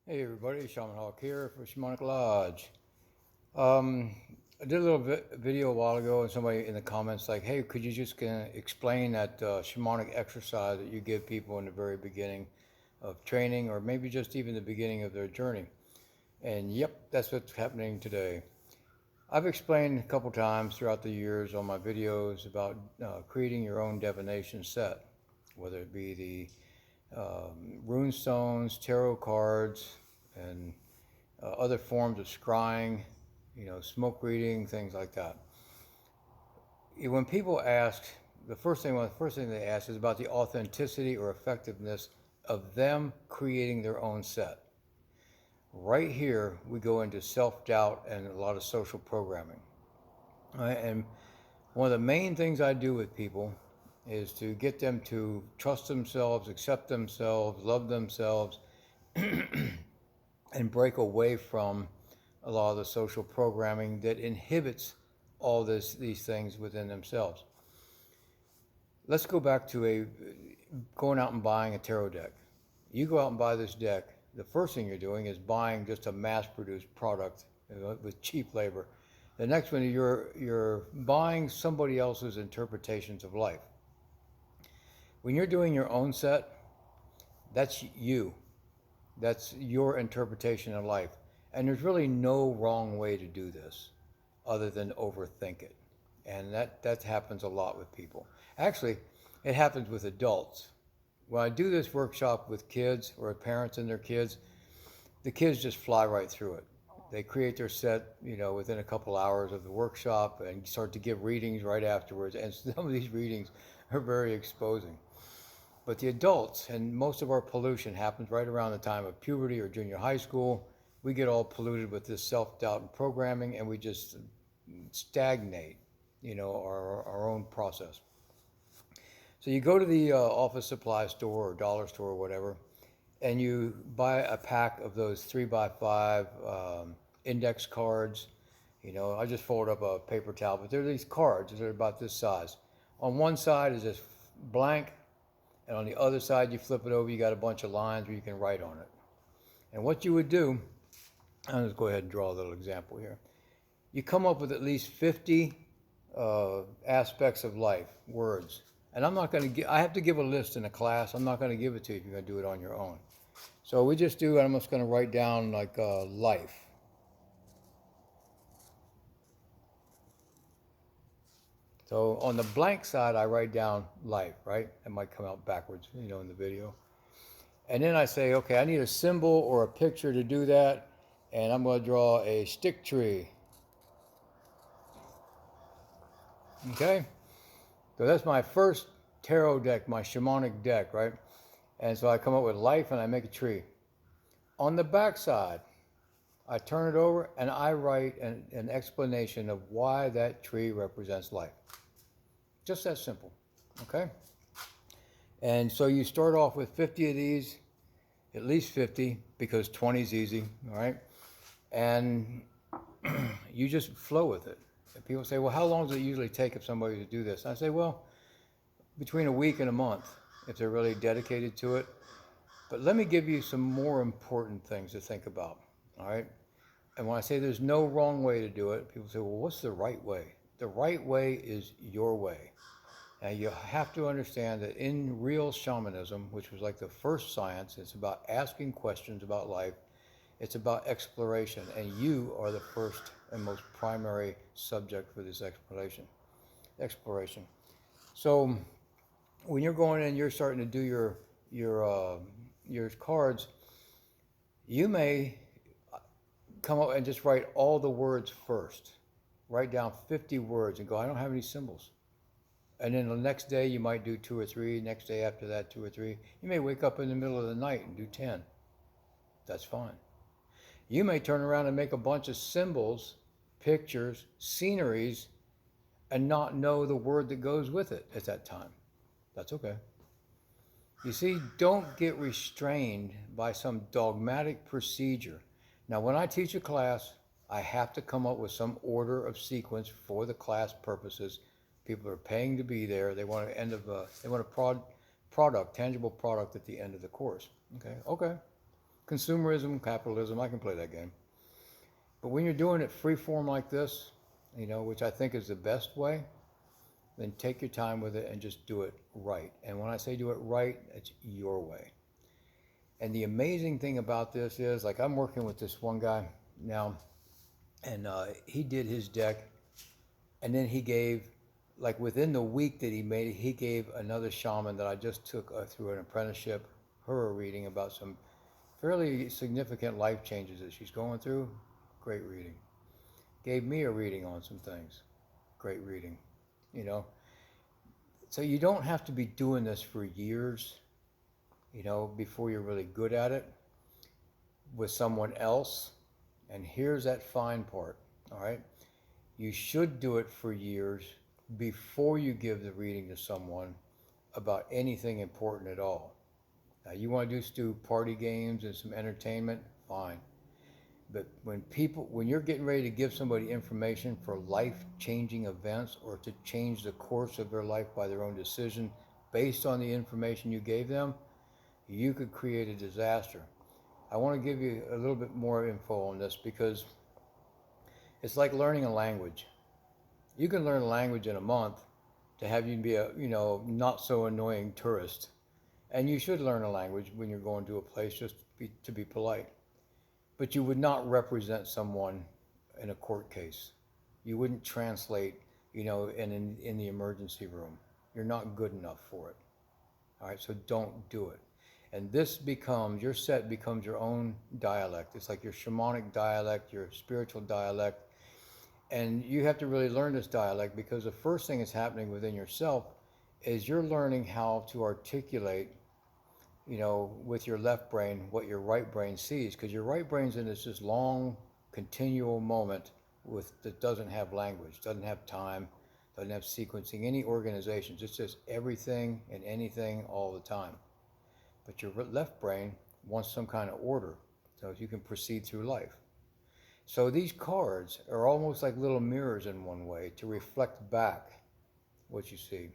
Hey everybody, Shaman Hawk here for Shamanic Lodge. Um, I did a little video a while ago, and somebody in the comments like, "Hey, could you just explain that shamanic exercise that you give people in the very beginning of training, or maybe just even the beginning of their journey?" And yep, that's what's happening today. I've explained a couple times throughout the years on my videos about creating your own divination set, whether it be the rune stones, tarot cards, and other forms of scrying, smoke reading, things like that. When people ask, one of the first thing they ask is about the authenticity or effectiveness of them creating their own set. Right here, we go into self-doubt and a lot of social programming. Right? And one of the main things I do with people is to get them to trust themselves, accept themselves, love themselves, and break away from a lot of the social programming that inhibits these things within themselves. Let's go back to going out and buying a tarot deck. You go out and buy this deck. The first thing you're doing is buying just a mass-produced product with cheap labor. The next one, you're buying somebody else's interpretations of life. When you're doing your own set, that's you. That's your interpretation of life. And there's really no wrong way to do this other than overthink it. And that happens a lot with people. Actually, it happens with adults. When I do this workshop with kids or parents and their kids, the kids just fly right through it. They create their set, within a couple hours of the workshop and start to give readings right afterwards. And some of these readings are very exposing. But the adults, and most of our pollution happens right around the time of puberty or junior high school. We get all polluted with this self-doubt and programming, and we just stagnate, our own process. So you go to the office supply store or dollar store or whatever, and you buy a pack of those 3x5 index cards. I just fold up a paper towel, but they're these cards. They're about this size. On one side is just blank, and on the other side, you flip it over, you got a bunch of lines where you can write on it. And what you would do, I'll just go ahead and draw a little example here. You come up with at least 50 aspects of life, words. And I have to give a list in a class. I'm not going to give it to you if you're going to do it on your own. So I'm just going to write down like life. So on the blank side, I write down life, right? It might come out backwards, in the video. And then I say, okay, I need a symbol or a picture to do that. And I'm going to draw a stick tree. Okay? So that's my first tarot deck, my shamanic deck, right? And so I come up with life and I make a tree. On the back side, I turn it over and I write an explanation of why that tree represents life. Just that simple, okay? And so you start off with 50 of these, at least 50, because 20 is easy, all right? And you just flow with it. And people say, well, how long does it usually take if somebody to do this? And I say, well, between a week and a month, if they're really dedicated to it. But let me give you some more important things to think about, all right? And when I say there's no wrong way to do it, people say, well, what's the right way? The right way is your way. And you have to understand that in real shamanism, which was like the first science, it's about asking questions about life. It's about exploration, and you are the first and most primary subject for this exploration. So when you're going in, you're starting to do your cards, you may come up and just write all the words first. Write down 50 words and go, I don't have any symbols. And then the next day you might do 2 or 3, next day after that 2 or 3. You may wake up in the middle of the night and do 10. That's fine. You may turn around and make a bunch of symbols, pictures, sceneries, and not know the word that goes with it at that time. That's okay. You see, don't get restrained by some dogmatic procedure. Now, when I teach a class, I have to come up with some order of sequence for the class purposes. People are paying to be there. They want a product, tangible product at the end of the course. Okay. Consumerism, capitalism, I can play that game. But when you're doing it free form like this, which I think is the best way, then take your time with it and just do it right. And when I say do it right, it's your way. And the amazing thing about this is, like, I'm working with this one guy now, and he did his deck, and then he gave, like, within the week that he made it, he gave another shaman that I just took through an apprenticeship, her a reading about some fairly significant life changes that she's going through. Great reading. Gave me a reading on some things. Great reading. You know, so you don't have to be doing this for years, before you're really good at it with someone else. And here's that fine part, all right? You should do it for years before you give the reading to someone about anything important at all. Now, you want to just do party games and some entertainment, fine. But when you're getting ready to give somebody information for life-changing events or to change the course of their life by their own decision based on the information you gave them, you could create a disaster. I want to give you a little bit more info on this because it's like learning a language. You can learn a language in a month to have you be a, not so annoying tourist. And you should learn a language when you're going to a place just to be polite. But you would not represent someone in a court case. You wouldn't translate, in the emergency room. You're not good enough for it. All right, so don't do it. And your set becomes your own dialect. It's like your shamanic dialect, your spiritual dialect. And you have to really learn this dialect because the first thing that's happening within yourself is you're learning how to articulate, with your left brain what your right brain sees. Because your right brain's in this long, continual moment that doesn't have language, doesn't have time, doesn't have sequencing, any organizations. It's just everything and anything all the time. But your left brain wants some kind of order so you can proceed through life. So these cards are almost like little mirrors in one way to reflect back what you see.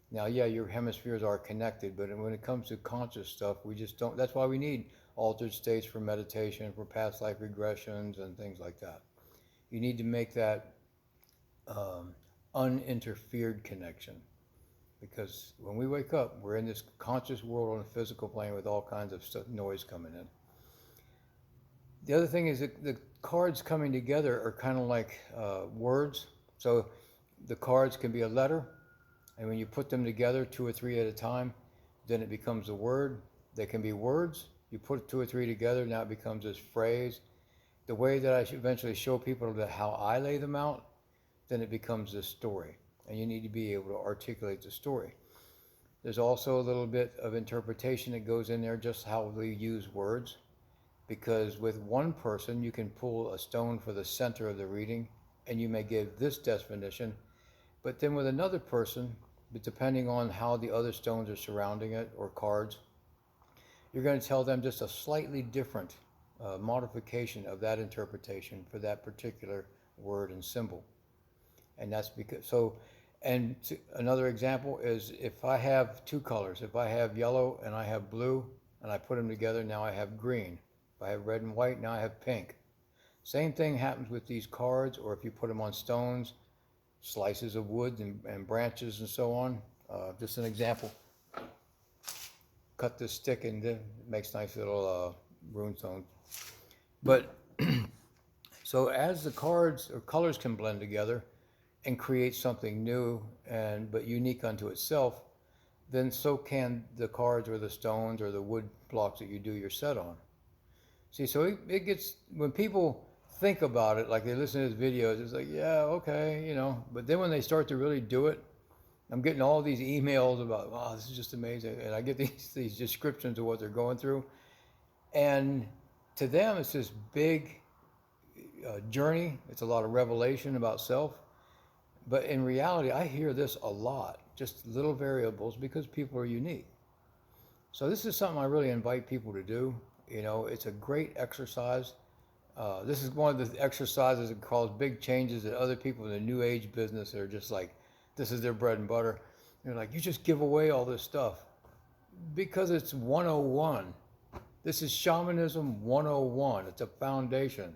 Now, yeah, your hemispheres are connected, but when it comes to conscious stuff, we just don't. That's why we need altered states for meditation, for past life regressions and things like that. You need to make that uninterfered connection. Because when we wake up, we're in this conscious world on a physical plane with all kinds of noise coming in. The other thing is that the cards coming together are kind of like words. So the cards can be a letter, and when you put them together, 2 or 3 at a time, then it becomes a word. They can be words. You put 2 or 3 together, now it becomes this phrase. The way that I eventually show people how I lay them out, then it becomes this story. And you need to be able to articulate the story. There's also a little bit of interpretation that goes in there, just how we use words. Because with one person, you can pull a stone for the center of the reading, and you may give this definition. But then with another person, depending on how the other stones are surrounding it, or cards, you're going to tell them just a slightly different modification of that interpretation for that particular word and symbol. And that's because, another example is if I have 2 colors, if I have yellow and I have blue, and I put them together, now I have green. If I have red and white, now I have pink. Same thing happens with these cards, or if you put them on stones, slices of wood and branches and so on. Just an example. Cut this stick and it makes nice little rune stones. But so as the cards or colors can blend together and create something new but unique unto itself, then so can the cards or the stones or the wood blocks that you do your set on. See, so it gets, when people think about it, like they listen to his videos, it's like, yeah, okay, but then when they start to really do it, I'm getting all these emails about, wow, this is just amazing. And I get these descriptions of what they're going through. And to them, it's this big journey. It's a lot of revelation about self. But in reality, I hear this a lot, just little variables, because people are unique. So this is something I really invite people to do. It's a great exercise. This is one of the exercises that cause big changes that other people in the New Age business are just like, this is their bread and butter. They're like, you just give away all this stuff. Because it's 101. This is Shamanism 101. It's a foundation,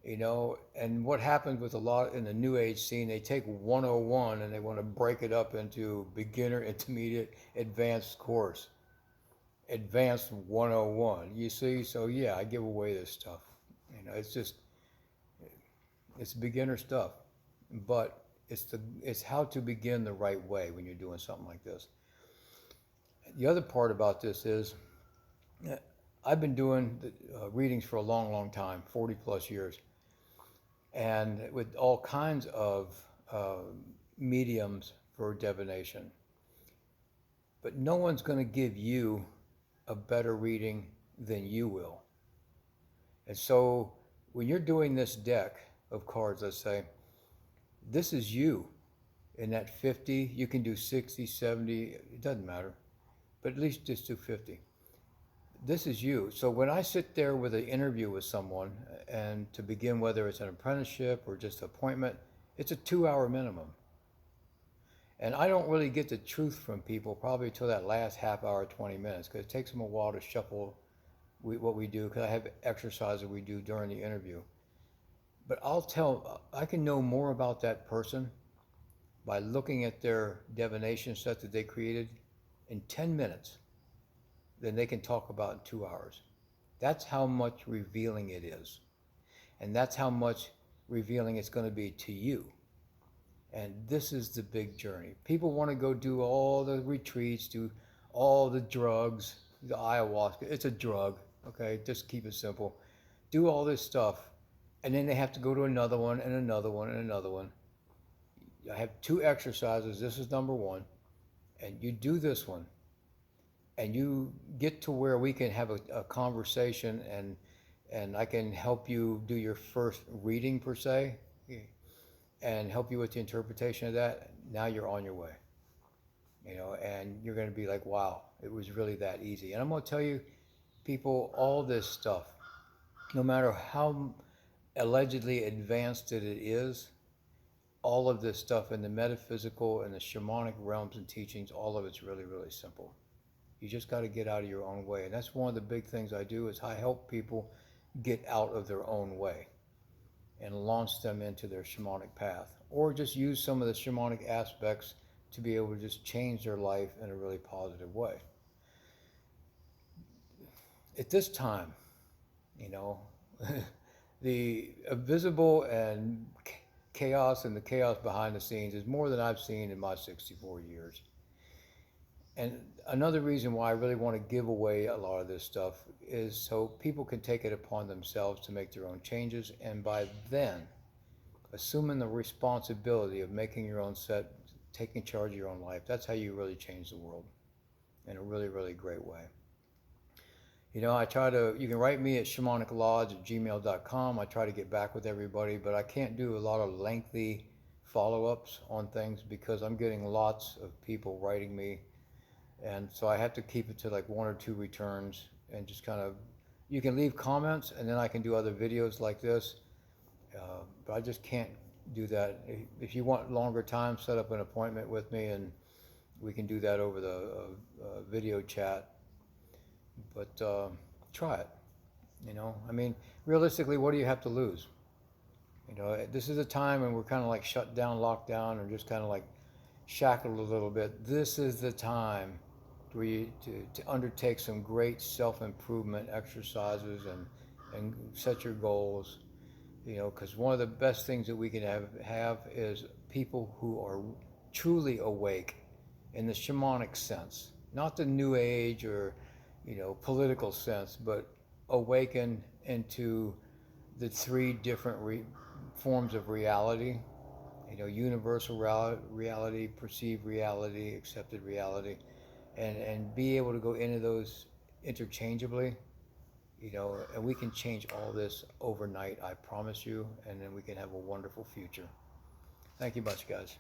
and what happens with a lot in the New Age scene, they take 101 and they want to break it up into beginner, intermediate, advanced course. Advanced 101. You see? So yeah, I give away this stuff. It's beginner stuff, but it's how to begin the right way when you're doing something like this. The other part about this is I've been doing readings for a long, long time, 40 plus years, and with all kinds of mediums for divination. But no one's going to give you a better reading than you will. And so when you're doing this deck of cards, let's say, this is you in that 50. You can do 60, 70, it doesn't matter, but at least just do 50. This is you. So when I sit there with an interview with someone, and to begin, whether it's an apprenticeship or just an appointment, it's a 2-hour minimum. And I don't really get the truth from people probably until that last half hour, 20 minutes, because it takes them a while to shuffle what we do, because I have exercises we do during the interview. But I can know more about that person by looking at their divination set that they created in 10 minutes than they can talk about in 2 hours. That's how much revealing it is. And that's how much revealing it's going to be to you. And this is the big journey. People want to go do all the retreats, do all the drugs, the ayahuasca. It's a drug, okay? Just keep it simple. Do all this stuff, and then they have to go to another one and another one and another one. I have 2 exercises. This is number 1. And you do this one, and you get to where we can have a conversation, and I can help you do your first reading per se, and help you with the interpretation of that. Now you're on your way, and you're going to be like, wow, it was really that easy. And I'm going to tell you, people, all this stuff, no matter how allegedly advanced it is, all of this stuff in the metaphysical and the shamanic realms and teachings, all of it's really, really simple. You just got to get out of your own way. And that's one of the big things I do, is I help people get out of their own way and launch them into their shamanic path, or just use some of the shamanic aspects to be able to just change their life in a really positive way. At this time, the invisible and chaos and the chaos behind the scenes is more than I've seen in my 64 years. And another reason why I really want to give away a lot of this stuff is so people can take it upon themselves to make their own changes, and by then assuming the responsibility of making your own set, taking charge of your own life, that's how you really change the world in a really, really great way. You can write me at shamaniclodge@gmail.com. I try to get back with everybody, but I can't do a lot of lengthy follow-ups on things because I'm getting lots of people writing me. And so I have to keep it to like 1 or 2 returns, and just you can leave comments, and then I can do other videos like this. But I just can't do that. If you want longer time, set up an appointment with me, and we can do that over the video chat. But try it. Realistically, what do you have to lose? This is a time when we're kind of like shut down, locked down, or just kind of like shackled a little bit. This is the time for you to undertake some great self-improvement exercises and set your goals. Because one of the best things that we can have is people who are truly awake in the shamanic sense, not the New Age or political sense, but awaken into the 3 different forms of reality. Universal reality, perceived reality, accepted reality, and be able to go into those interchangeably, and we can change all this overnight, I promise you, and then we can have a wonderful future. Thank you much, guys.